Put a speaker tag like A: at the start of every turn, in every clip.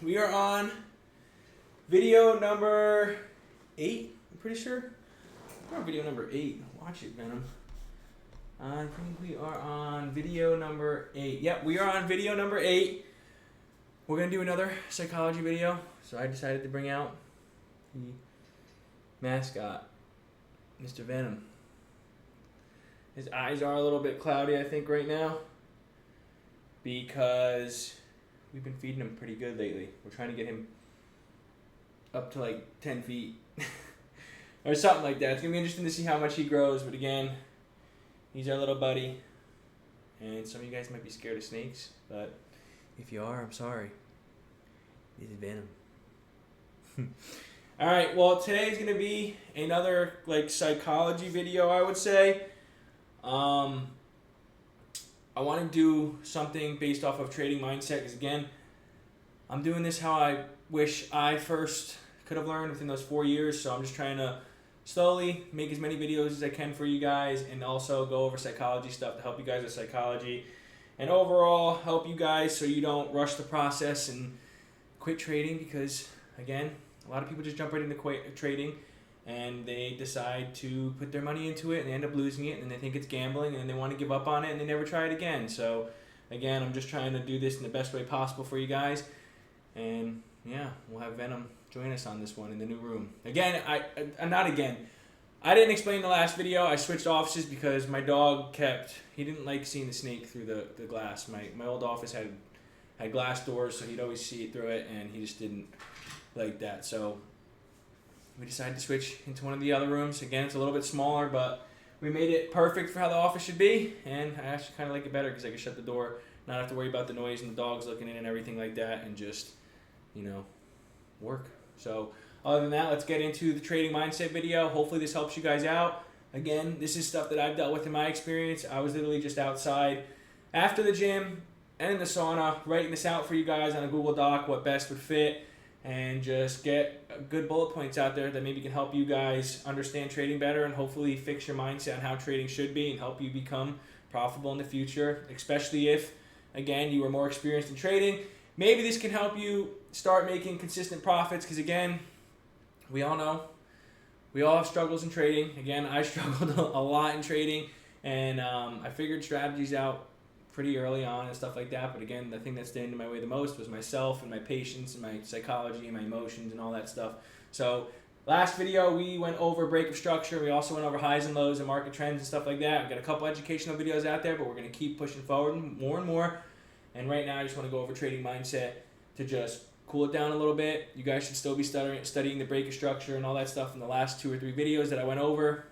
A: We are on video number 8, I'm pretty sure. We're on video number 8. Watch it, Venom. I think we are on video number 8. Yep, we are on video number 8. We're going to do another psychology video. So I decided to bring out the mascot, Mr. Venom. His eyes are a little bit cloudy, I think, right now, because we've been feeding him pretty good lately. We're trying to get him up to like 10 feet or something like that. It's going to be interesting to see how much he grows, but again, he's our little buddy. And some of you guys might be scared of snakes, but if you are, I'm sorry. This is Venom. All right, well, today's going to be another like psychology video, I would say. I want to do something based off of trading mindset because, again, I'm doing this how I wish I first could have learned within those 4 years. So I'm just trying to slowly make as many videos as I can for you guys and also go over psychology stuff to help you guys with psychology and overall help you guys so you don't rush the process and quit trading because, again, a lot of people just jump right into trading and they decide to put their money into it and they end up losing it and they think it's gambling and they want to give up on it and they never try it again. So again, I'm just trying to do this in the best way possible for you guys. And yeah, we'll have Venom join us on this one in the new room. Again, I didn't explain the last video. I switched offices because my dog he didn't like seeing the snake through the glass. My old office had glass doors, so he'd always see it through it and he just didn't like that. So we decided to switch into one of the other rooms. Again, it's a little bit smaller, but we made it perfect for how the office should be. And I actually kind of like it better because I can shut the door, not have to worry about the noise and the dogs looking in and everything like that, and just, work. So other than that, let's get into the trading mindset video. Hopefully this helps you guys out. Again, this is stuff that I've dealt with in my experience. I was literally just outside after the gym and in the sauna, writing this out for you guys on a Google Doc, what best would fit, and just get good bullet points out there that maybe can help you guys understand trading better and hopefully fix your mindset on how trading should be and help you become profitable in the future, especially if, again, you are more experienced in trading. Maybe this can help you start making consistent profits because, again, we all know we all have struggles in trading. Again, I struggled a lot in trading, and I figured strategies out pretty early on and stuff like that. But again, the thing that stood in my way the most was myself and my patience and my psychology and my emotions and all that stuff. So last video, we went over breakup structure. We also went over highs and lows and market trends and stuff like that. We've got a couple educational videos out there, but we're going to keep pushing forward more and more. And right now, I just want to go over trading mindset to just cool it down a little bit. You guys should still be studying the breakup structure and all that stuff in the last 2 or 3 videos that I went over.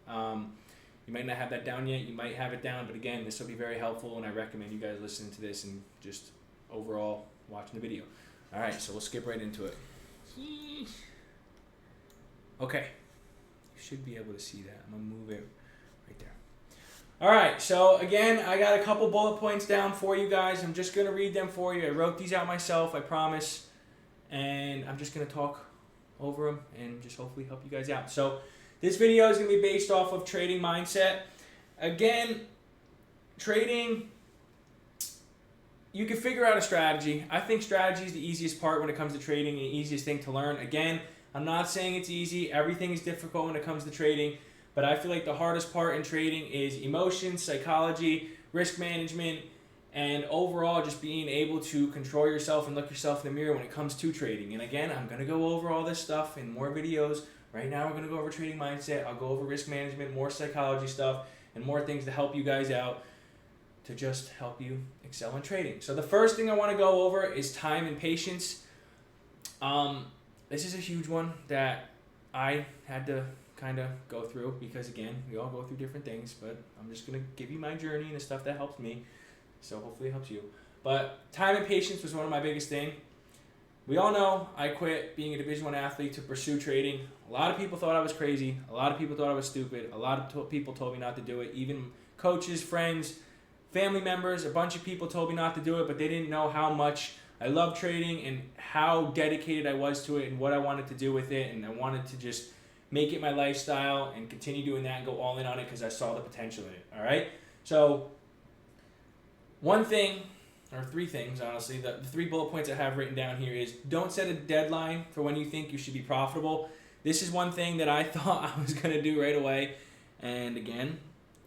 A: You might not have that down yet. You might have it down. But again, this will be very helpful, and I recommend you guys listening to this and just overall watching the video. All right, so we'll skip right into it. Okay. You should be able to see that. I'm going to move it right there. All right, so again, I got a couple bullet points down for you guys. I'm just going to read them for you. I wrote these out myself, I promise. And I'm just going to talk over them and just hopefully help you guys out. So this video is going to be based off of trading mindset. Again, trading, you can figure out a strategy. I think strategy is the easiest part when it comes to trading and the easiest thing to learn. Again, I'm not saying it's easy. Everything is difficult when it comes to trading. But I feel like the hardest part in trading is emotions, psychology, risk management, and overall just being able to control yourself and look yourself in the mirror when it comes to trading. And again, I'm going to go over all this stuff in more videos. Right now, we're going to go over trading mindset. I'll go over risk management, more psychology stuff, and more things to help you guys out to just help you excel in trading. So the first thing I want to go over is time and patience. This is a huge one that I had to kind of go through because, again, we all go through different things, but I'm just going to give you my journey and the stuff that helps me, so hopefully it helps you. But time and patience was one of my biggest things. We all know I quit being a Division I athlete to pursue trading. A lot of people thought I was crazy. A lot of people thought I was stupid. A lot of people told me not to do it. Even coaches, friends, family members, a bunch of people told me not to do it, but they didn't know how much I love trading and how dedicated I was to it and what I wanted to do with it, and I wanted to just make it my lifestyle and continue doing that and go all in on it because I saw the potential in it, all right? So one thing or three things, honestly. The three bullet points I have written down here is don't set a deadline for when you think you should be profitable. This is one thing that I thought I was going to do right away. And again,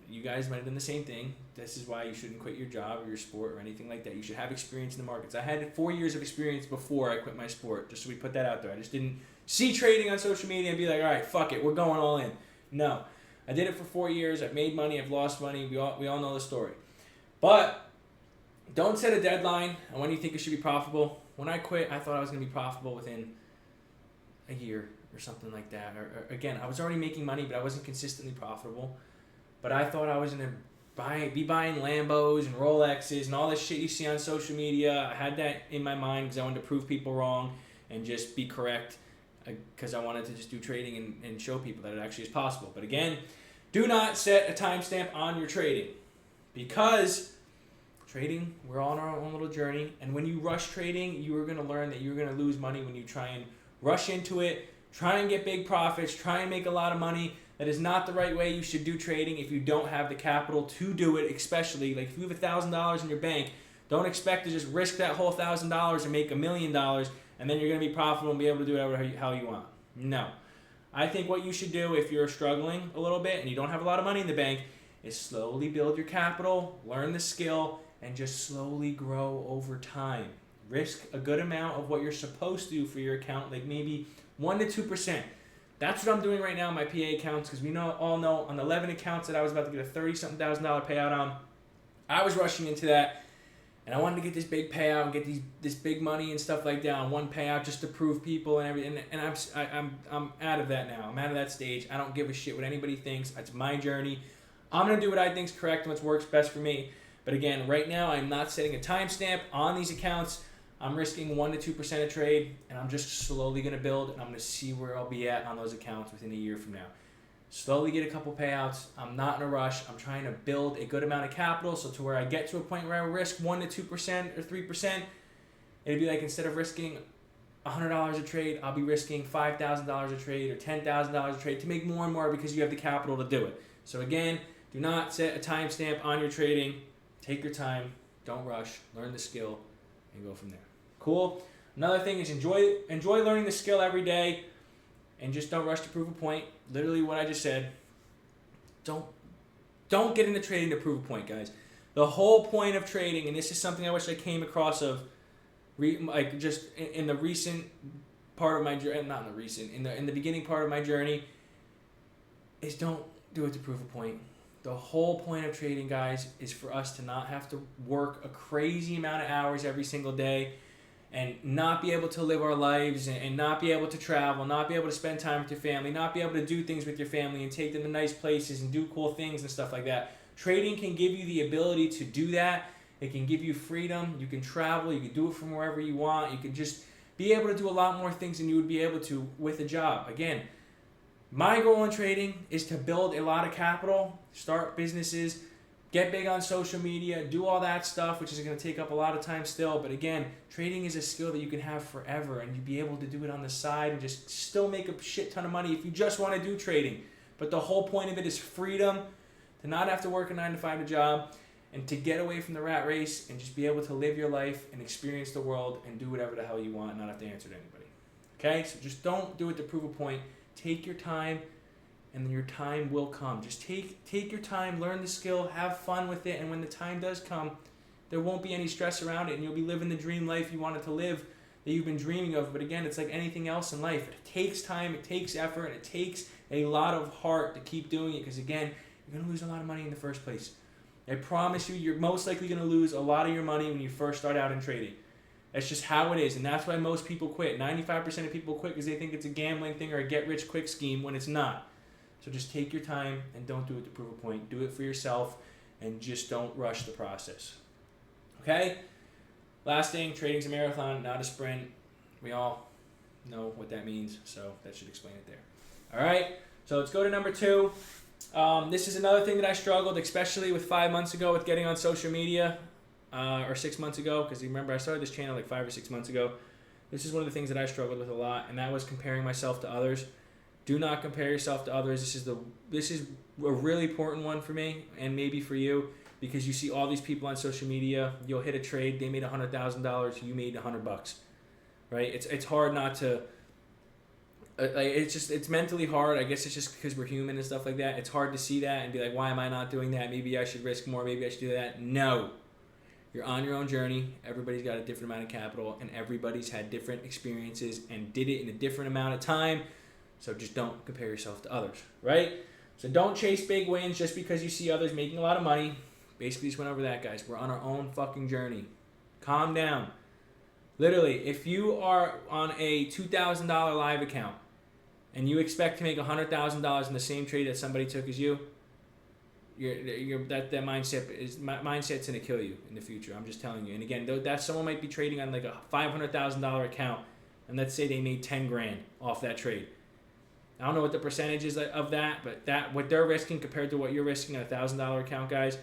A: you guys might have done the same thing. This is why you shouldn't quit your job or your sport or anything like that. You should have experience in the markets. I had 4 years of experience before I quit my sport, just so we put that out there. I just didn't see trading on social media and be like, all right, fuck it, we're going all in. No. I did it for 4 years. I've made money. I've lost money. We all know the story. But don't set a deadline on when you think it should be profitable. When I quit, I thought I was going to be profitable within a year or something like that. Or again, I was already making money, but I wasn't consistently profitable. But I thought I was going to be buying Lambos and Rolexes and all this shit you see on social media. I had that in my mind because I wanted to prove people wrong and just be correct, because I wanted to just do trading and show people that it actually is possible. But again, do not set a timestamp on your trading, because trading, we're all on our own little journey, and when you rush trading, you are going to learn that you're going to lose money when you try and rush into it, try and get big profits, try and make a lot of money. That is not the right way you should do trading if you don't have the capital to do it, especially like if you have $1,000 in your bank, don't expect to just risk that whole $1,000 and make $1 million, and then you're going to be profitable and be able to do whatever how you want. No. I think what you should do if you're struggling a little bit and you don't have a lot of money in the bank is slowly build your capital, learn the skill, and just slowly grow over time. Risk a good amount of what you're supposed to do for your account, like maybe 1 to 2%. That's what I'm doing right now in my PA accounts, because we all know on the 11 accounts that I was about to get a $30-something thousand payout on, I was rushing into that, and I wanted to get this big payout and get this big money and stuff like that on one payout just to prove people and everything. And I'm out of that now. I'm out of that stage. I don't give a shit what anybody thinks. It's my journey. I'm gonna do what I think's correct and what works best for me. But again, right now I'm not setting a timestamp on these accounts. I'm risking 1 to 2% a trade, and I'm just slowly going to build, and I'm going to see where I'll be at on those accounts within a year from now. Slowly get a couple payouts. I'm not in a rush. I'm trying to build a good amount of capital, so to where I get to a point where I risk 1 to 2% or 3%, it'd be like instead of risking $100 a trade, I'll be risking $5,000 a trade or $10,000 a trade to make more and more, because you have the capital to do it. So again, do not set a timestamp on your trading. Take your time. Don't rush. Learn the skill and go from there. Cool. Another thing is enjoy learning the skill every day, and just don't rush to prove a point. Literally what I just said. Don't get into trading to prove a point, guys. The whole point of trading, and this is something I wish I came across in the recent part of my journey, not in the recent, in the beginning part of my journey, is don't do it to prove a point. The whole point of trading, guys, is for us to not have to work a crazy amount of hours every single day and not be able to live our lives and not be able to travel, not be able to spend time with your family, not be able to do things with your family and take them to nice places and do cool things and stuff like that. Trading can give you the ability to do that. It can give you freedom. You can travel. You can do it from wherever you want. You can just be able to do a lot more things than you would be able to with a job. Again, my goal in trading is to build a lot of capital, start businesses, get big on social media, do all that stuff, which is going to take up a lot of time still. But again, trading is a skill that you can have forever, and you'll be able to do it on the side and just still make a shit ton of money if you just want to do trading. But the whole point of it is freedom, to not have to work a 9-to-5 job, and to get away from the rat race and just be able to live your life and experience the world and do whatever the hell you want and not have to answer to anybody. Okay? So just don't do it to prove a point. Take your time, and then your time will come. Just take your time, learn the skill, have fun with it, and when the time does come, there won't be any stress around it, and you'll be living the dream life you wanted to live that you've been dreaming of. But again, it's like anything else in life. It takes time, it takes effort, and it takes a lot of heart to keep doing it, because again, you're going to lose a lot of money in the first place. I promise you, you're most likely going to lose a lot of your money when you first start out in trading. That's just how it is, and that's why most people quit. 95% of people quit because they think it's a gambling thing or a get-rich-quick scheme when it's not. So just take your time and don't do it to prove a point. Do it for yourself, and just don't rush the process. Okay? Last thing, trading's a marathon, not a sprint. We all know what that means, so that should explain it there. All right, so let's go to number 2. This is another thing that I struggled, especially with 5 months ago with getting on social media. Or 6 months ago, because you remember I started this channel like 5 or 6 months ago. This is one of the things that I struggled with a lot, and that was comparing myself to others. Do not compare yourself to others. This is a really important one for me, and maybe for you, because you see all these people on social media. You'll hit a trade, they made $100,000, you made $100, right? It's hard not to. It's mentally hard. I guess it's just because we're human and stuff like that. It's hard to see that and be like, why am I not doing that? Maybe I should risk more. Maybe I should do that. No. You're on your own journey. Everybody's got a different amount of capital, and everybody's had different experiences and did it in a different amount of time. So just don't compare yourself to others, right? So don't chase big wins just because you see others making a lot of money. Basically just went over that, guys. We're on our own fucking journey. Calm down. Literally, if you are on a $2,000 live account and you expect to make $100,000 in the same trade that somebody took as you, that mindset's gonna kill you in the future. I'm just telling you. And again, that someone might be trading on like a $500,000 account, and let's say they made 10 grand off that trade. I don't know what the percentage is of that, but that what they're risking compared to what you're risking on a $1,000 account, guys,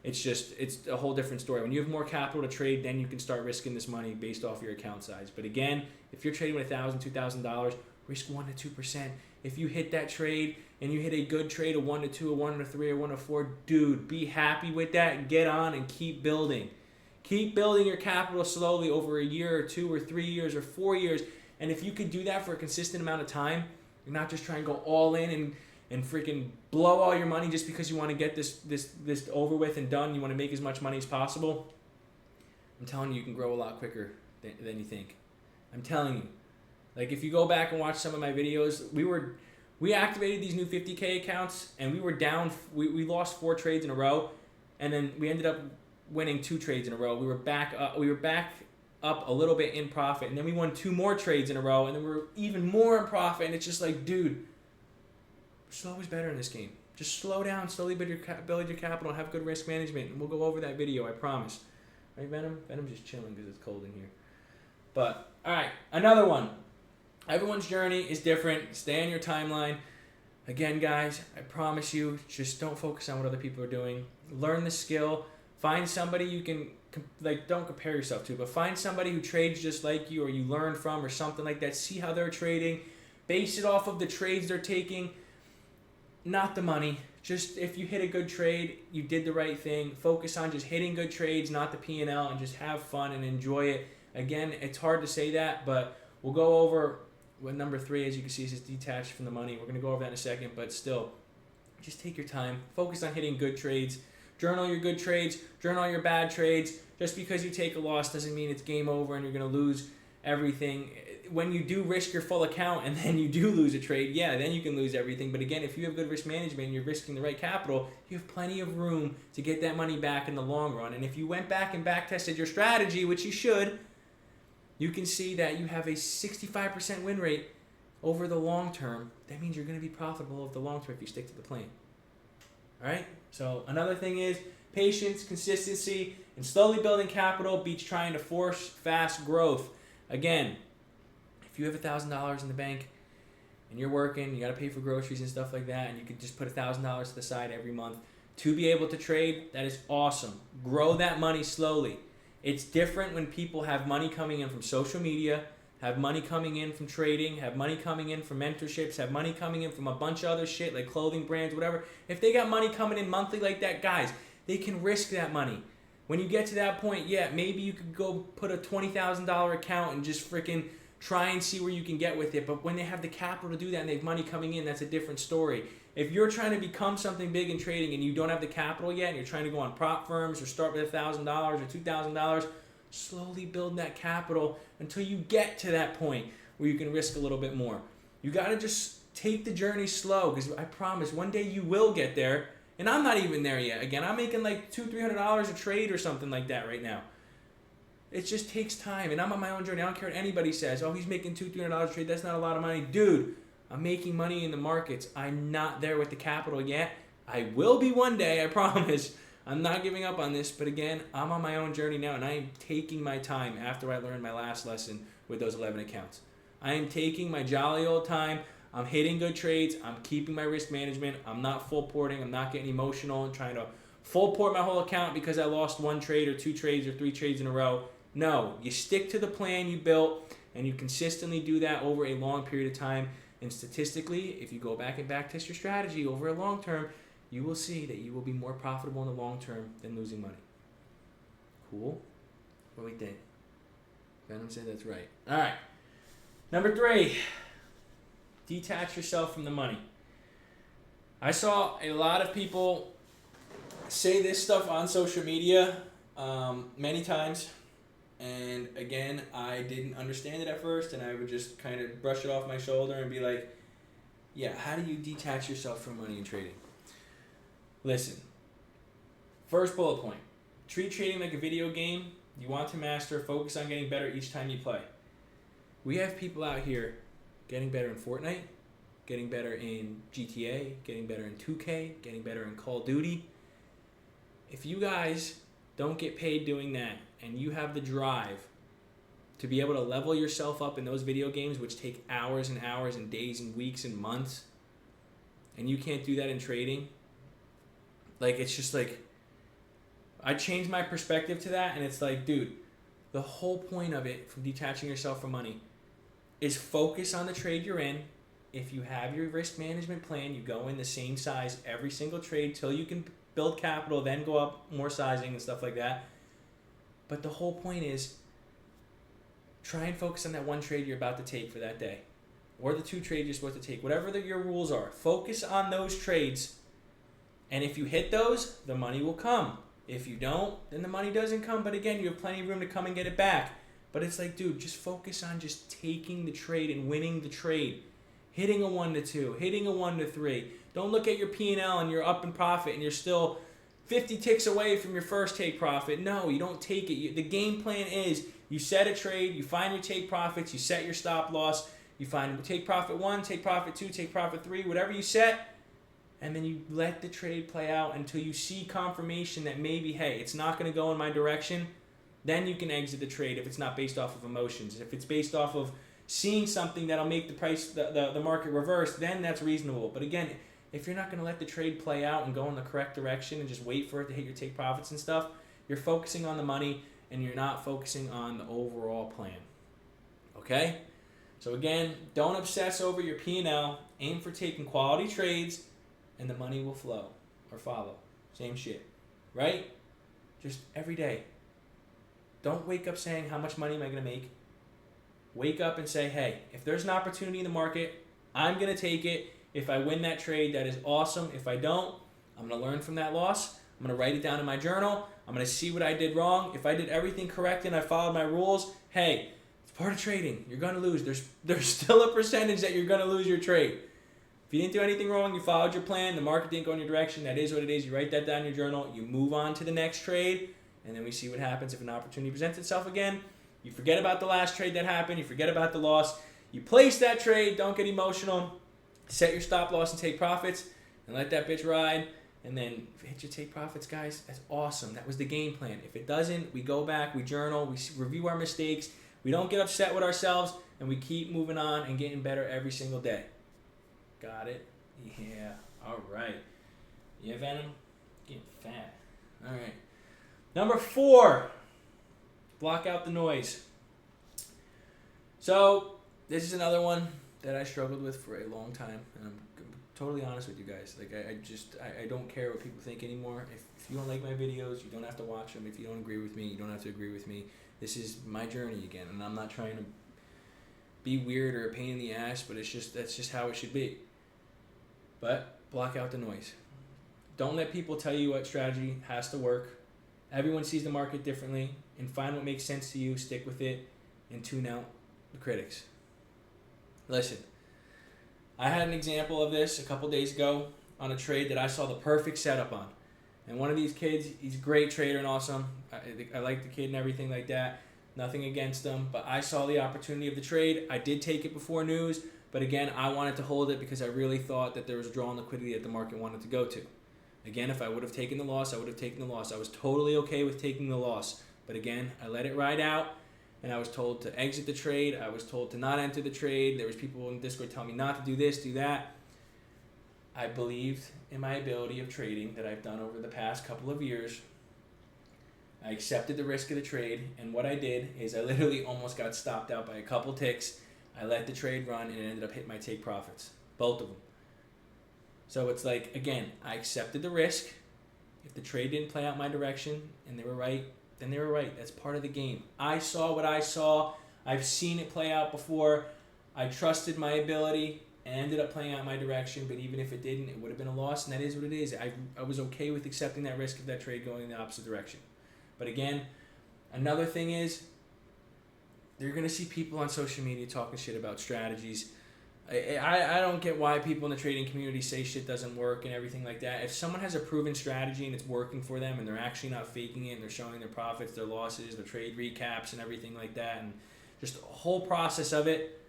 A: it's a whole different story. When you have more capital to trade, then you can start risking this money based off your account size. But again, if you're trading with $1,000, $2,000, risk 1 to 2%. If you hit that trade and you hit a good trade, a 1 to 2, a 1 to 3, a 1 to 4, dude, be happy with that. Get on and keep building. Keep building your capital slowly over a year or 2 or 3 years or 4 years. And if you could do that for a consistent amount of time, you're not just trying to go all in and freaking blow all your money just because you want to get this over with and done. You want to make as much money as possible. I'm telling you, you can grow a lot quicker than you think. I'm telling you. Like, if you go back and watch some of my videos, we activated these new 50K accounts, and we were down. We lost 4 trades in a row, and then we ended up winning 2 trades in a row. We were back up a little bit in profit, and then we won 2 more trades in a row, and then we were even more in profit. And it's just like, dude, slow is better in this game. Just slow down, slowly build your capital, and have good risk management, and we'll go over that video, I promise. Right, Venom? Venom's just chilling because it's cold in here. But, all right, another one. Everyone's journey is different. Stay on your timeline. Again, guys, I promise you, just don't focus on what other people are doing. Learn the skill. Find somebody you can, don't compare yourself to, but find somebody who trades just like you or you learn from or something like that. See how they're trading. Base it off of the trades they're taking, not the money. Just if you hit a good trade, you did the right thing. Focus on just hitting good trades, not the P&L, and just have fun and enjoy it. Again, it's hard to say that, but we'll go over what number 3, as you can see, is just detached from the money. We're going to go over that in a second, but still, just take your time. Focus on hitting good trades. Journal your good trades. Journal your bad trades. Just because you take a loss doesn't mean it's game over and you're going to lose everything. When you do risk your full account and then you do lose a trade, yeah, then you can lose everything. But again, if you have good risk management and you're risking the right capital, you have plenty of room to get that money back in the long run. And if you went back and back tested your strategy, which you should, you can see that you have a 65% win rate over the long term. That means you're going to be profitable over the long term if you stick to the plan. All right? So another thing is patience, consistency, and slowly building capital beats trying to force fast growth. Again, if you have $1,000 in the bank and you're working, you got to pay for groceries and stuff like that, and you could just put $1,000 to the side every month to be able to trade, that is awesome. Grow that money slowly. It's different when people have money coming in from social media, have money coming in from trading, have money coming in from mentorships, have money coming in from a bunch of other shit like clothing brands, whatever. If they got money coming in monthly like that, guys, they can risk that money. When you get to that point, yeah, maybe you could go put a $20,000 account and just freaking try and see where you can get with it. But when they have the capital to do that and they have money coming in, that's a different story. If you're trying to become something big in trading and you don't have the capital yet and you're trying to go on prop firms or start with $1,000 or $2,000, slowly build that capital until you get to that point where you can risk a little bit more. You got to just take the journey slow, because I promise one day you will get there. And I'm not even there yet. Again, I'm making like $200-$300 a trade or something like that right now. It just takes time, and I'm on my own journey. I don't care what anybody says. Oh, he's making $200-$300 a trade. That's not a lot of money. Dude, I'm making money in the markets. I'm not there with the capital yet. I will be one day, I promise. I'm not giving up on this, but again, I'm on my own journey now, and I am taking my time after I learned my last lesson with those 11 accounts. I am taking my jolly old time. I'm hitting good trades. I'm keeping my risk management. I'm not full porting. I'm not getting emotional and trying to full port my whole account because I lost 1 trade or 2 trades or 3 trades in a row. No, you stick to the plan you built, and you consistently do that over a long period of time. And statistically, if you go back and back test your strategy over a long term, you will see that you will be more profitable in the long term than losing money. Cool? What do we think? Venom said that's right. All right. Number 3, detach yourself from the money. I saw a lot of people say this stuff on social media many times. And again, I didn't understand it at first, and I would just kind of brush it off my shoulder and be like, yeah, how do you detach yourself from money and trading? Listen, first bullet point, treat trading like a video game. You want to master, focus on getting better each time you play. We have people out here getting better in Fortnite, getting better in GTA, getting better in 2K, getting better in Call of Duty. If you guys don't get paid doing that, and you have the drive to be able to level yourself up in those video games, which take hours and hours and days and weeks and months, and you can't do that in trading, like, it's just like, I changed my perspective to that, and it's like, dude, the whole point of it, from detaching yourself from money, is focus on the trade you're in. If you have your risk management plan, you go in the same size every single trade till you can build capital, then go up more sizing and stuff like that. But the whole point is, try and focus on that one trade you're about to take for that day, or the 2 trades you're supposed to take, whatever your rules are. Focus on those trades, and if you hit those, the money will come. If you don't, then the money doesn't come, but again, you have plenty of room to come and get it back. But it's like, dude, just focus on just taking the trade and winning the trade. Hitting a 1 to 2, hitting a 1 to 3. Don't look at your P&L and you're up in profit and you're still 50 ticks away from your first take profit. No, you don't take it. The game plan is, you set a trade, you find your take profits, you set your stop loss, you find take profit 1, take profit 2, take profit 3, whatever you set, and then you let the trade play out until you see confirmation that maybe, hey, it's not going to go in my direction. Then you can exit the trade if it's not based off of emotions. If it's based off of seeing something that'll make the price, the market reverse, then that's reasonable. But again, if you're not going to let the trade play out and go in the correct direction and just wait for it to hit your take profits and stuff, you're focusing on the money and you're not focusing on the overall plan. Okay? So again, don't obsess over your P&L. Aim for taking quality trades, and the money will flow or follow. Same shit. Right? Just every day. Don't wake up saying, how much money am I going to make? Wake up and say, hey, if there's an opportunity in the market, I'm going to take it. If I win that trade, that is awesome. If I don't, I'm going to learn from that loss. I'm going to write it down in my journal. I'm going to see what I did wrong. If I did everything correct and I followed my rules, hey, it's part of trading. You're going to lose. There's still a percentage that you're going to lose your trade. If you didn't do anything wrong, you followed your plan, the market didn't go in your direction, that is what it is. You write that down in your journal. You move on to the next trade, and then we see what happens if an opportunity presents itself again. You forget about the last trade that happened. You forget about the loss. You place that trade. Don't get emotional. Set your stop loss and take profits, and let that bitch ride. And then hit your take profits, guys. That's awesome. That was the game plan. If it doesn't, we go back, we journal, we review our mistakes. We don't get upset with ourselves, and we keep moving on and getting better every single day. Got it? Yeah. All right. Yeah, Venom? Getting fat. All right. Number 4. Block out the noise. So, this is another one that I struggled with for a long time, and I'm totally honest with you guys. Like, I don't care what people think anymore. If you don't like my videos, you don't have to watch them. If you don't agree with me, you don't have to agree with me. This is my journey again, and I'm not trying to be weird or a pain in the ass, but that's just how it should be. But block out the noise. Don't let people tell you what strategy has to work. Everyone sees the market differently, and find what makes sense to you, stick with it, and tune out the critics. Listen, I had an example of this a couple days ago on a trade that I saw the perfect setup on. And one of these kids, he's a great trader and awesome. I like the kid and everything like that. Nothing against him, but I saw the opportunity of the trade. I did take it before news, but again, I wanted to hold it because I really thought that there was a draw on liquidity that the market wanted to go to. Again, if I would have taken the loss, I would have taken the loss. I was totally okay with taking the loss. But again, I let it ride out, and I was told to exit the trade. I was told to not enter the trade. There was people in Discord telling me not to do this, do that. I believed in my ability of trading that I've done over the past couple of years. I accepted the risk of the trade, and what I did is I literally almost got stopped out by a couple ticks. I let the trade run, and it ended up hitting my take profits. Both of them. So it's like, again, I accepted the risk. If the trade didn't play out my direction and they were right, then they were right. That's part of the game. I saw what I saw. I've seen it play out before. I trusted my ability and ended up playing out my direction. But even if it didn't, it would have been a loss, and that is what it is. I was okay with accepting that risk of that trade going in the opposite direction. But again, another thing is, you're going to see people on social media talking shit about strategies. I don't get why people in the trading community say shit doesn't work and everything like that. If someone has a proven strategy and it's working for them and they're actually not faking it and they're showing their profits, their losses, their trade recaps and everything like that, and just the whole process of it,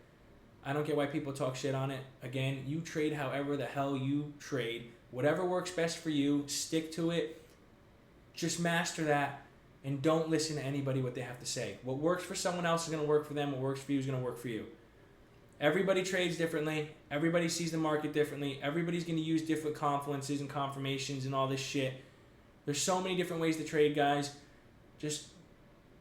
A: I don't get why people talk shit on it. Again, you trade however the hell you trade. Whatever works best for you, stick to it. Just master that and don't listen to anybody what they have to say. What works for someone else is going to work for them. What works for you is going to work for you. Everybody trades differently. Everybody sees the market differently. Everybody's going to use different confluences and confirmations and all this shit. There's so many different ways to trade, guys. Just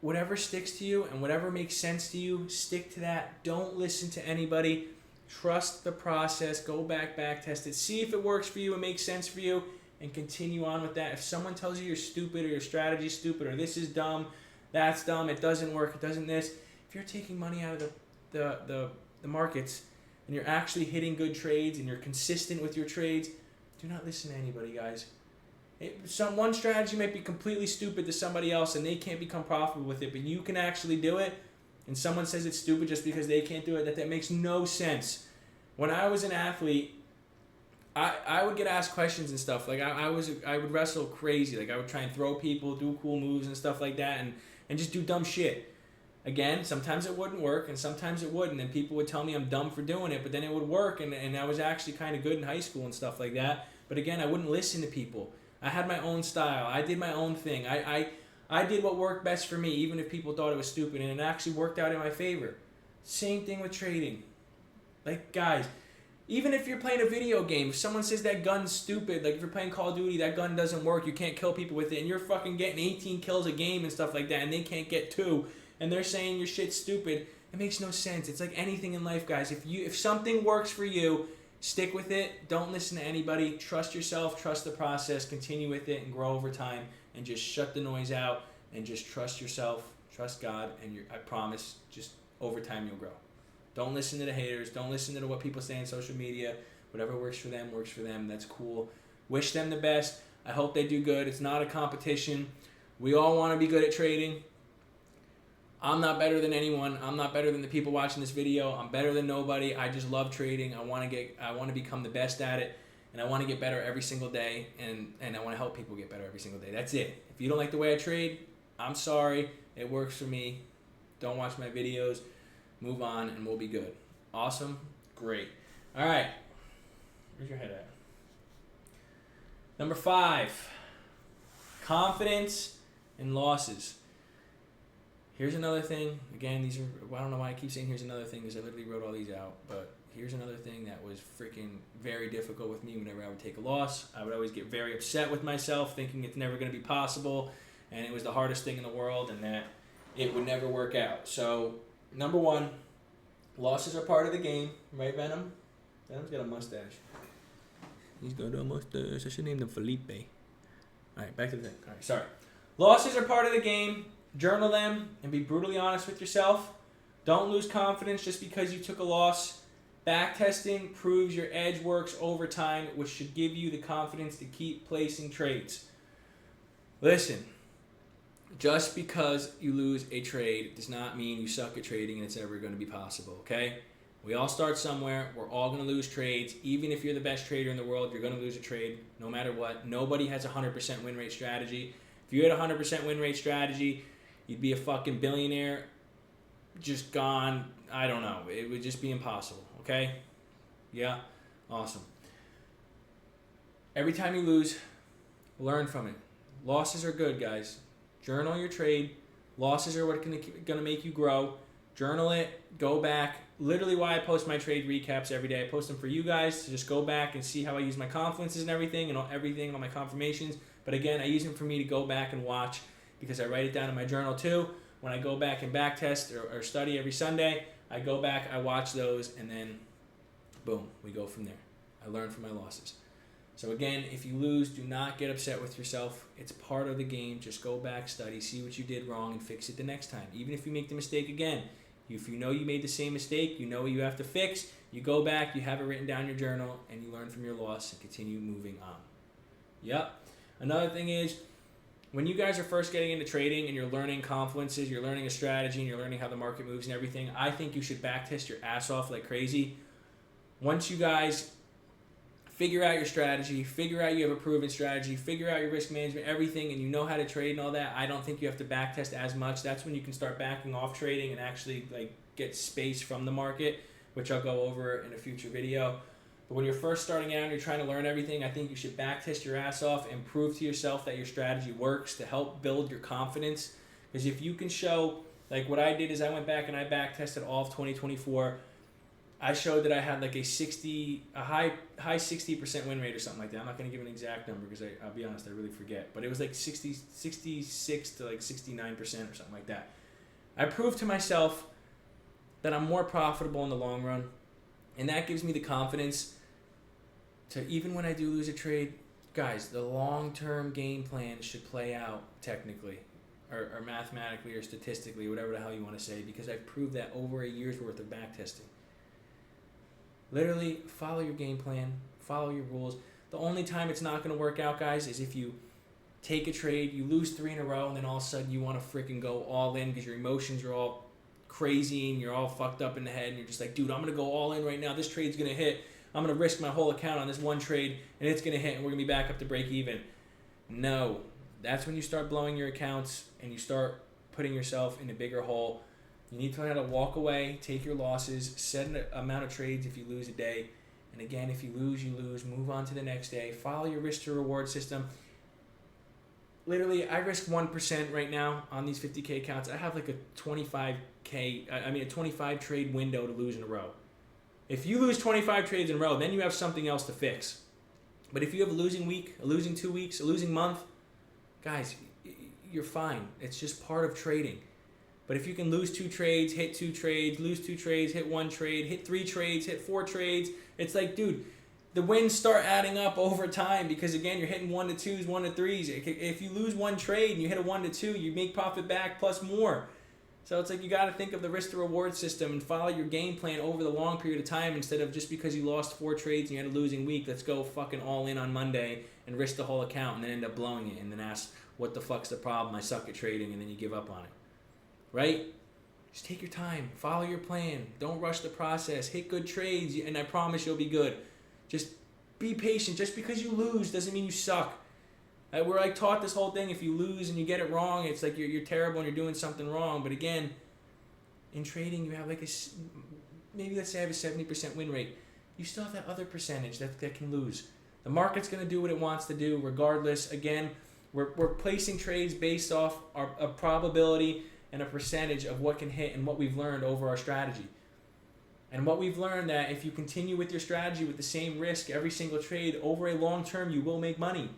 A: whatever sticks to you and whatever makes sense to you, stick to that. Don't listen to anybody. Trust the process. Go back test it. See if it works for you and makes sense for you, and continue on with that. If someone tells you you're stupid or your strategy's stupid or this is dumb, that's dumb, it doesn't work, it doesn't this. If you're taking money out of the markets and you're actually hitting good trades and you're consistent with your trades, do not listen to anybody, guys. One strategy might be completely stupid to somebody else and they can't become profitable with it, but you can actually do it, and someone says it's stupid just because they can't do it. That makes no sense. When I was an athlete, I would get asked questions and stuff. Like I would wrestle crazy. Like I would try and throw people, do cool moves and stuff like that, and just do dumb shit. Again, sometimes it wouldn't work and sometimes it wouldn't, and people would tell me I'm dumb for doing it, but then it would work, and I was actually kind of good in high school and stuff like that. But again, I wouldn't listen to people. I had my own style. I did my own thing. I did what worked best for me, even if people thought it was stupid, and it actually worked out in my favor. Same thing with trading. Like, guys, even if you're playing a video game, if someone says that gun's stupid, like if you're playing Call of Duty, that gun doesn't work, you can't kill people with it, and you're fucking getting 18 kills a game and stuff like that, and they can't get 2, and they're saying your shit's stupid, it makes no sense. It's like anything in life, guys. If something works for you, stick with it. Don't listen to anybody. Trust yourself, trust the process, continue with it, and grow over time, and just shut the noise out, and just trust yourself, trust God, and I promise, just over time you'll grow. Don't listen to the haters. Don't listen to what people say on social media. Whatever works for them, works for them. That's cool. Wish them the best. I hope they do good. It's not a competition. We all want to be good at trading. I'm not better than anyone. I'm not better than the people watching this video. I'm better than nobody. I just love trading. I want to become the best at it, and I want to get better every single day, and I want to help people get better every single day. That's it. If you don't like the way I trade, I'm sorry. It works for me. Don't watch my videos. Move on, and we'll be good. Awesome? Great. All right. Where's your head at? Number 5, confidence and losses. Here's another thing. Again, I don't know why I keep saying here's another thing, because I literally wrote all these out. But here's another thing that was freaking very difficult with me whenever I would take a loss. I would always get very upset with myself, thinking it's never going to be possible, and it was the hardest thing in the world, and that it would never work out. So, number 1, losses are part of the game, right, Venom? Venom's got a mustache. He's got a mustache. I should name him Felipe. All right, back to the thing. All right, sorry. Losses are part of the game. Journal them and be brutally honest with yourself. Don't lose confidence just because you took a loss. Backtesting proves your edge works over time, which should give you the confidence to keep placing trades. Listen. Just because you lose a trade does not mean you suck at trading and it's ever going to be possible, okay? We all start somewhere. We're all going to lose trades. Even if you're the best trader in the world, you're going to lose a trade no matter what. Nobody has a 100% win rate strategy. If you had a 100% win rate strategy, you'd be a fucking billionaire, just gone. I don't know. It would just be impossible, okay? Yeah? Awesome. Every time you lose, learn from it. Losses are good, guys. Journal your trade. Losses are what going to make you grow. Journal it. Go back. Literally why I post my trade recaps every day. I post them for you guys to just go back and see how I use my confluences and everything, and all my confirmations. But again, I use them for me to go back and watch, because I write it down in my journal too. When I go back and back test or study every Sunday, I go back, I watch those, and then boom, we go from there. I learn from my losses. So again, if you lose, do not get upset with yourself. It's part of the game. Just go back, study, see what you did wrong, and fix it the next time. Even if you make the mistake again, if you know you made the same mistake, you know what you have to fix, you go back, you have it written down in your journal, and you learn from your loss and continue moving on. Yep. Another thing is, when you guys are first getting into trading and you're learning confluences, you're learning a strategy, and you're learning how the market moves and everything, I think you should backtest your ass off like crazy. Once you guys figure out your strategy, figure out you have a proven strategy, figure out your risk management, everything, and you know how to trade and all that, I don't think you have to backtest as much. That's when you can start backing off trading and actually like get space from the market, which I'll go over in a future video. But when you're first starting out and you're trying to learn everything, I think you should backtest your ass off and prove to yourself that your strategy works to help build your confidence. Because if you can show, like what I did is I went back and I backtested all of 2024. I showed that I had like a high 60% win rate or something like that. I'm not going to give an exact number because I'll be honest, I really forget. But it was like 66 to like 69% or something like that. I proved to myself that I'm more profitable in the long run. And that gives me the confidence to, even when I do lose a trade, guys, the long-term game plan should play out technically or mathematically or statistically, whatever the hell you want to say, because I've proved that over a year's worth of backtesting. Literally, follow your game plan, follow your rules. The only time it's not going to work out, guys, is if you take a trade, you lose 3 in a row, and then all of a sudden you want to freaking go all in because your emotions are all crazy and you're all fucked up in the head and you're just like, dude, I'm going to go all in right now. This trade's going to hit. I'm going to risk my whole account on this one trade, and it's going to hit, and we're going to be back up to break even. No. That's when you start blowing your accounts and you start putting yourself in a bigger hole. You need to learn how to walk away, take your losses, set an amount of trades if you lose a day. And again, if you lose, you lose. Move on to the next day. Follow your risk to reward system. Literally, I risk 1% right now on these 50K accounts. I have like a 25 trade window to lose in a row. If you lose 25 trades in a row, then you have something else to fix. But if you have a losing week, a losing 2 weeks, a losing month, guys, you're fine. It's just part of trading. But if you can lose 2 trades, hit 2 trades, lose 2 trades, hit 1 trade, hit 3 trades, hit 4 trades, it's like, dude, the wins start adding up over time because, again, you're hitting 1 to 2s, 1 to 3s. If you lose 1 trade and you hit a 1 to 2, you make profit back plus more. So it's like you got to think of the risk to reward system and follow your game plan over the long period of time instead of just because you lost 4 trades and you had a losing week, let's go fucking all in on Monday and risk the whole account and then end up blowing it and then ask, what the fuck's the problem? I suck at trading, and then you give up on it. Right? Just take your time. Follow your plan. Don't rush the process. Hit good trades, and I promise you'll be good. Just be patient. Just because you lose doesn't mean you suck. We're like taught this whole thing, if you lose and you get it wrong, it's like you're terrible and you're doing something wrong. But again, in trading, you have like maybe let's say I have a 70% win rate. You still have that other percentage that can lose. The market's going to do what it wants to do regardless. Again, we're placing trades based off a probability and a percentage of what can hit and what we've learned over our strategy. And what we've learned that if you continue with your strategy with the same risk every single trade, over a long term you will make money.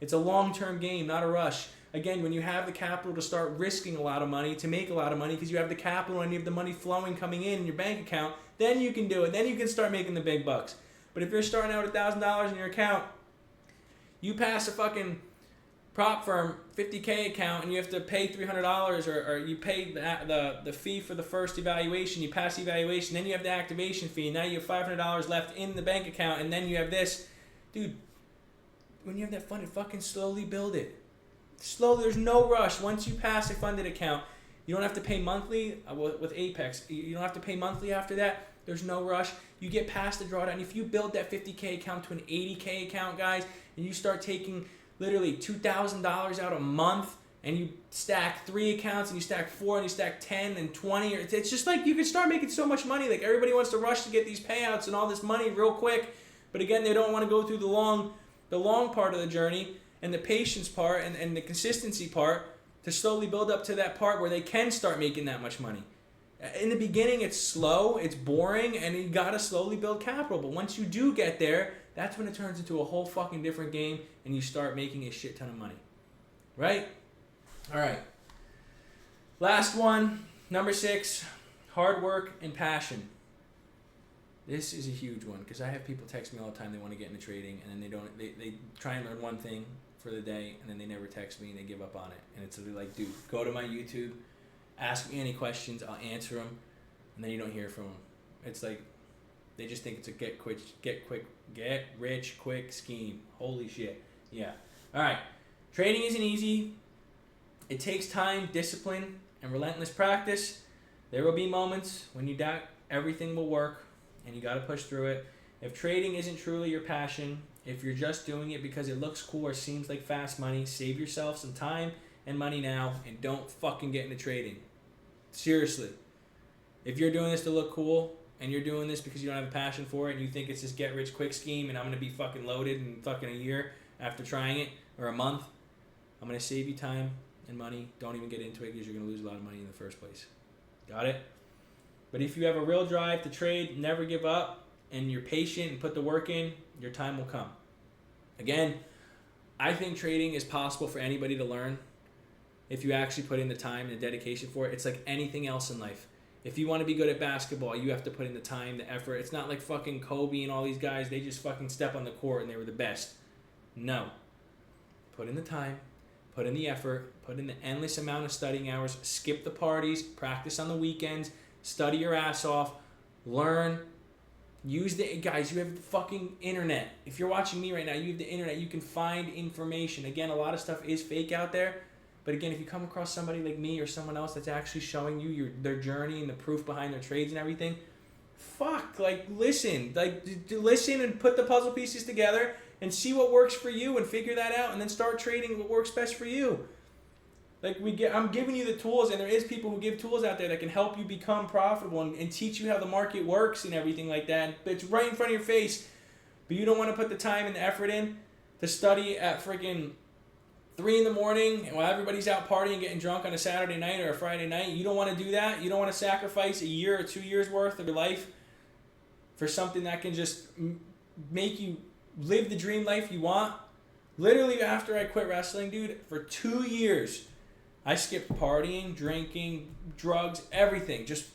A: It's a long-term game, not a rush. Again, when you have the capital to start risking a lot of money, to make a lot of money, because you have the capital and you have the money flowing coming in your bank account, then you can do it. Then you can start making the big bucks. But if you're starting out with $1,000 in your account, you pass a fucking prop firm 50K account and you have to pay $300 or you pay the fee for the first evaluation, you pass the evaluation, then you have the activation fee, and now you have $500 left in the bank account, and then you have this. Dude, when you have that funded, fucking slowly build it. Slowly, there's no rush. Once you pass a funded account, you don't have to pay monthly with Apex. You don't have to pay monthly after that. There's no rush. You get past the drawdown. If you build that 50K account to an 80K account, guys, and you start taking literally $2,000 out a month, and you stack 3 accounts, and you stack 4, and you stack 10 and 20, it's just like you can start making so much money. Like, everybody wants to rush to get these payouts and all this money real quick, but again, they don't want to go through the long part of the journey and the patience part and the consistency part to slowly build up to that part where they can start making that much money. In the beginning, it's slow, it's boring, and you gotta slowly build capital. But once you do get there, that's when it turns into a whole fucking different game and you start making a shit ton of money. Right? Alright. Last one, number 6, hard work and passion. This is a huge one because I have people text me all the time. They want to get into trading, and then they don't. They try and learn one thing for the day, and then they never text me, and they give up on it. And it's literally like, dude, go to my YouTube, ask me any questions, I'll answer them, and then you don't hear from them. It's like they just think it's a get rich quick scheme. Holy shit. Yeah. All right. Trading isn't easy. It takes time, discipline, and relentless practice. There will be moments when you doubt everything will work, and you got to push through it. If trading isn't truly your passion, if you're just doing it because it looks cool or seems like fast money, save yourself some time and money now, and don't fucking get into trading. Seriously. If you're doing this to look cool, and you're doing this because you don't have a passion for it, and you think it's this get-rich-quick scheme, and I'm going to be fucking loaded in fucking a year after trying it, or a month, I'm going to save you time and money. Don't even get into it because you're going to lose a lot of money in the first place. Got it? But if you have a real drive to trade, never give up, and you're patient and put the work in, your time will come. Again, I think trading is possible for anybody to learn if you actually put in the time and the dedication for it. It's like anything else in life. If you want to be good at basketball, you have to put in the time, the effort. It's not like fucking Kobe and all these guys. They just fucking step on the court and they were the best. No. Put in the time, put in the effort, put in the endless amount of studying hours, skip the parties, practice on the weekends, study your ass off, learn. Use the, guys, you have the fucking internet. If you're watching me right now, you have the internet. You can find information. Again, a lot of stuff is fake out there. But again, if you come across somebody like me or someone else that's actually showing you their journey and the proof behind their trades and everything, listen. Listen and put the puzzle pieces together and see what works for you and figure that out and then start trading what works best for you. I'm giving you the tools, and there is people who give tools out there that can help you become profitable and teach you how the market works and everything like that. But it's right in front of your face. But you don't want to put the time and the effort in to study at freaking 3 in the morning while everybody's out partying, getting drunk on a Saturday night or a Friday night. You don't want to do that. You don't want to sacrifice a year or 2 years worth of your life for something that can just make you live the dream life you want. Literally, after I quit wrestling, dude, for 2 years, I skipped partying, drinking, drugs, everything. Just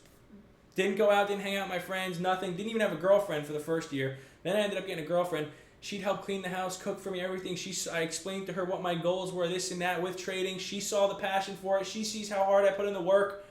A: didn't go out, didn't hang out with my friends, nothing. Didn't even have a girlfriend for the first year. Then I ended up getting a girlfriend. She'd help clean the house, cook for me, everything. I explained to her what my goals were, this and that with trading. She saw the passion for it. She sees how hard I put in the work.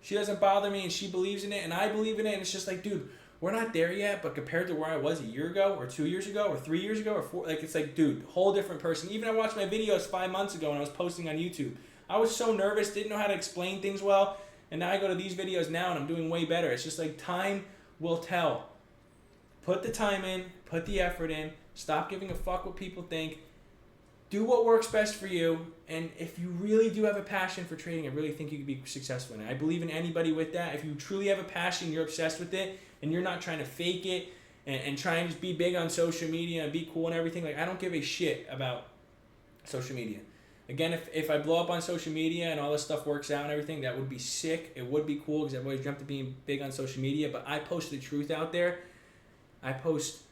A: She doesn't bother me, and she believes in it, and I believe in it. And it's just like, dude, we're not there yet, but compared to where I was a year ago, or 2 years ago, or 3 years ago, or 4, it's like, dude, whole different person. Even I watched my videos 5 months ago when I was posting on YouTube. I was so nervous, didn't know how to explain things well, and now I go to these videos now and I'm doing way better. It's just like time will tell. Put the time in, put the effort in, stop giving a fuck what people think, do what works best for you, and if you really do have a passion for trading, I really think you could be successful in it. I believe in anybody with that. If you truly have a passion, you're obsessed with it, and you're not trying to fake it and try and just be big on social media and be cool and everything, I don't give a shit about social media. Again, if I blow up on social media and all this stuff works out and everything, that would be sick. It would be cool because I've always dreamt of being big on social media. But I post the truth out there. I post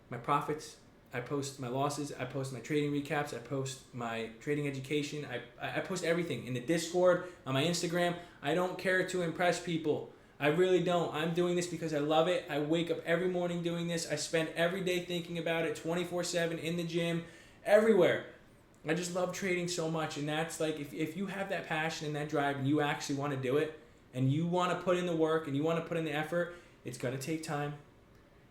A: my profits. I post my losses. I post my trading recaps. I post my trading education. I post everything in the Discord, on my Instagram. I don't care to impress people. I really don't. I'm doing this because I love it. I wake up every morning doing this. I spend every day thinking about it 24/7 in the gym, everywhere. I just love trading so much, and that's like, if you have that passion and that drive and you actually want to do it and you want to put in the work and you want to put in the effort, it's going to take time.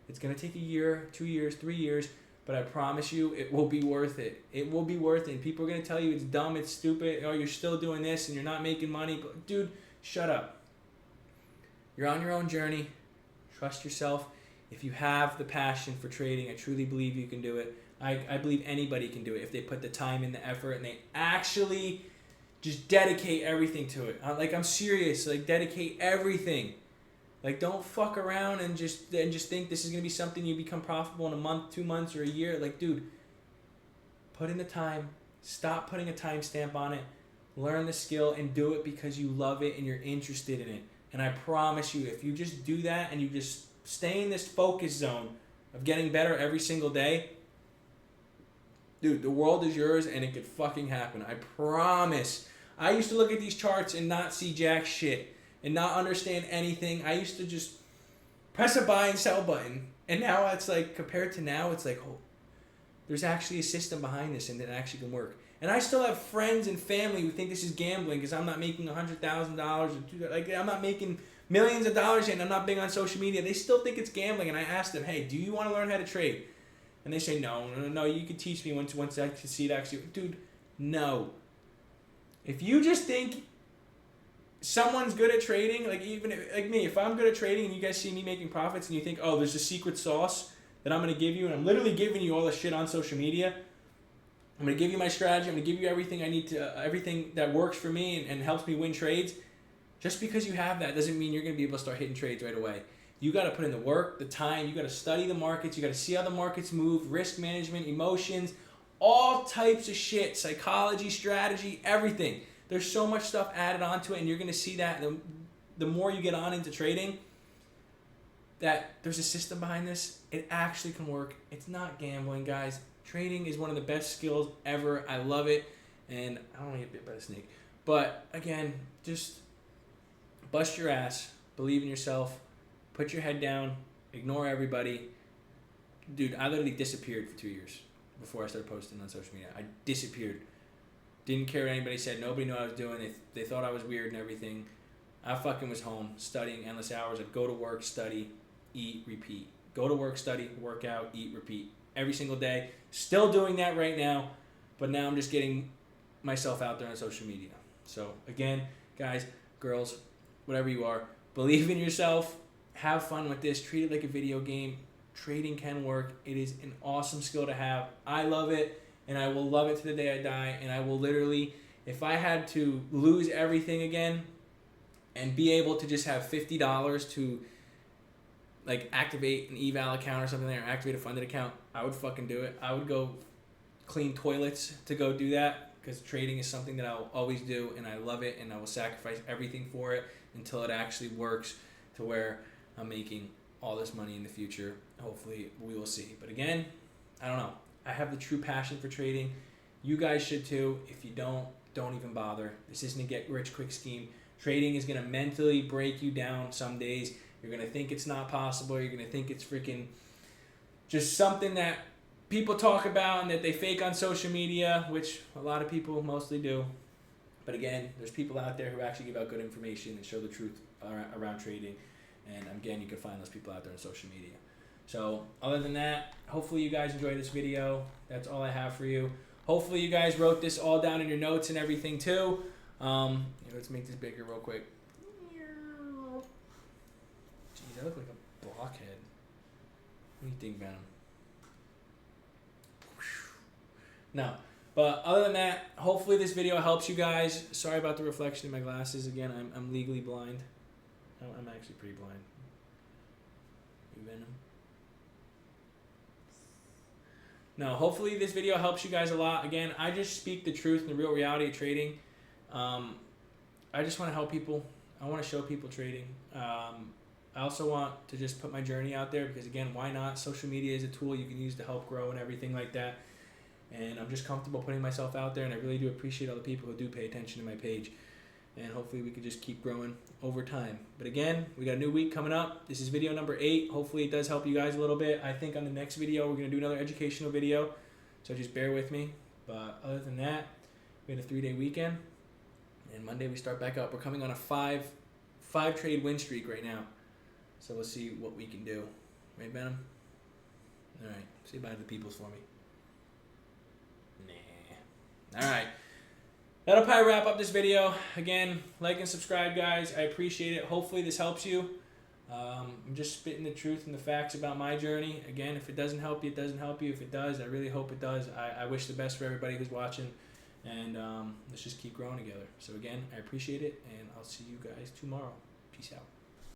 A: It's going to take a year, 2 years, 3 years, but I promise you it will be worth it. It will be worth it. And people are going to tell you it's dumb, it's stupid, or you're still doing this and you're not making money. But dude, shut up. You're on your own journey. Trust yourself. If you have the passion for trading, I truly believe you can do it. I believe anybody can do it if they put the time and the effort and they actually just dedicate everything to it. I'm serious. Dedicate everything. Don't fuck around and just think this is going to be something you become profitable in a month, 2 months, or a year. Dude, put in the time. Stop putting a timestamp on it. Learn the skill and do it because you love it and you're interested in it. And I promise you, if you just do that and you just stay in this focus zone of getting better every single day, dude, the world is yours and it could fucking happen. I promise. I used to look at these charts and not see jack shit and not understand anything. I used to just press a buy and sell button. And now it's like, compared to now, it's like, oh, there's actually a system behind this and it actually can work. And I still have friends and family who think this is gambling because I'm not making $100,000 or like I'm not making millions of dollars and I'm not big on social media. They still think it's gambling. And I ask them, hey, do you want to learn how to trade? And they say, no, you can teach me once I can see it actually. Dude, no. If you just think someone's good at trading, like even like me, if I'm good at trading and you guys see me making profits and you think, oh, there's a secret sauce that I'm going to give you, and I'm literally giving you all the shit on social media. I'm going to give you my strategy. I'm going to give you everything I need to, everything that works for me and helps me win trades. Just because you have that doesn't mean you're going to be able to start hitting trades right away. You got to put in the work, the time. You got to study the markets. You got to see how the markets move, risk management, emotions, all types of shit, psychology, strategy, everything. There's so much stuff added onto it, and you're going to see that the more you get on into trading, that there's a system behind this. It actually can work. It's not gambling, guys. Trading is one of the best skills ever. I love it, and I don't want to get bit by a snake. But, again, just bust your ass, believe in yourself, put your head down, ignore everybody. Dude, I literally disappeared for 2 years before I started posting on social media. I disappeared. Didn't care what anybody said. Nobody knew what I was doing. They thought I was weird and everything. I fucking was home studying endless hours. I'd go to work, study, eat, repeat. Go to work, study, work out, eat, repeat. Every single day. Still doing that right now. But now I'm just getting myself out there on social media. So, again, guys, girls, whatever you are, believe in yourself. Have fun with this. Treat it like a video game. Trading can work. It is an awesome skill to have. I love it. And I will love it to the day I die. And I will literally, if I had to lose everything again and be able to just have $50 to like activate an eval account or something there, or activate a funded account, I would fucking do it. I would go clean toilets to go do that because trading is something that I'll always do and I love it and I will sacrifice everything for it until it actually works to where I'm making all this money in the future. Hopefully we will see. But again, I don't know. I have the true passion for trading. You guys should too. If you don't even bother. This isn't a get-rich-quick scheme. Trading is going to mentally break you down some days. You're going to think it's not possible. You're going to think it's freaking just something that people talk about and that they fake on social media, which a lot of people mostly do. But again, there's people out there who actually give out good information and show the truth around trading. And again, you can find those people out there on social media. So other than that, hopefully you guys enjoyed this video. That's all I have for you. Hopefully you guys wrote this all down in your notes and everything too. Let's make this bigger real quick. Jeez, I look like a blockhead. What do you think, Venom? No. But other than that, hopefully this video helps you guys. Sorry about the reflection in my glasses. Again, I'm legally blind. I'm actually pretty blind. You Venom? No, hopefully this video helps you guys a lot. Again, I just speak the truth and the real reality of trading. I just want to help people. I want to show people trading. I also want to just put my journey out there because, again, why not? Social media is a tool you can use to help grow and everything like that. And I'm just comfortable putting myself out there, and I really do appreciate all the people who do pay attention to my page. And hopefully we can just keep growing over time. But again, we got a new week coming up. This is video number 8. Hopefully it does help you guys a little bit. I think on the next video we're going to do another educational video. So just bear with me. But other than that, we had a 3-day weekend. And Monday we start back up. We're coming on a 5 trade win streak right now. So we'll see what we can do. Right, Venom? All right. Say bye to the peoples for me. Nah. All right. That'll probably wrap up this video. Again, like and subscribe, guys. I appreciate it. Hopefully this helps you. I'm just spitting the truth and the facts about my journey. Again, if it doesn't help you, it doesn't help you. If it does, I really hope it does. I wish the best for everybody who's watching. And let's just keep growing together. So again, I appreciate it, and I'll see you guys tomorrow. Peace out.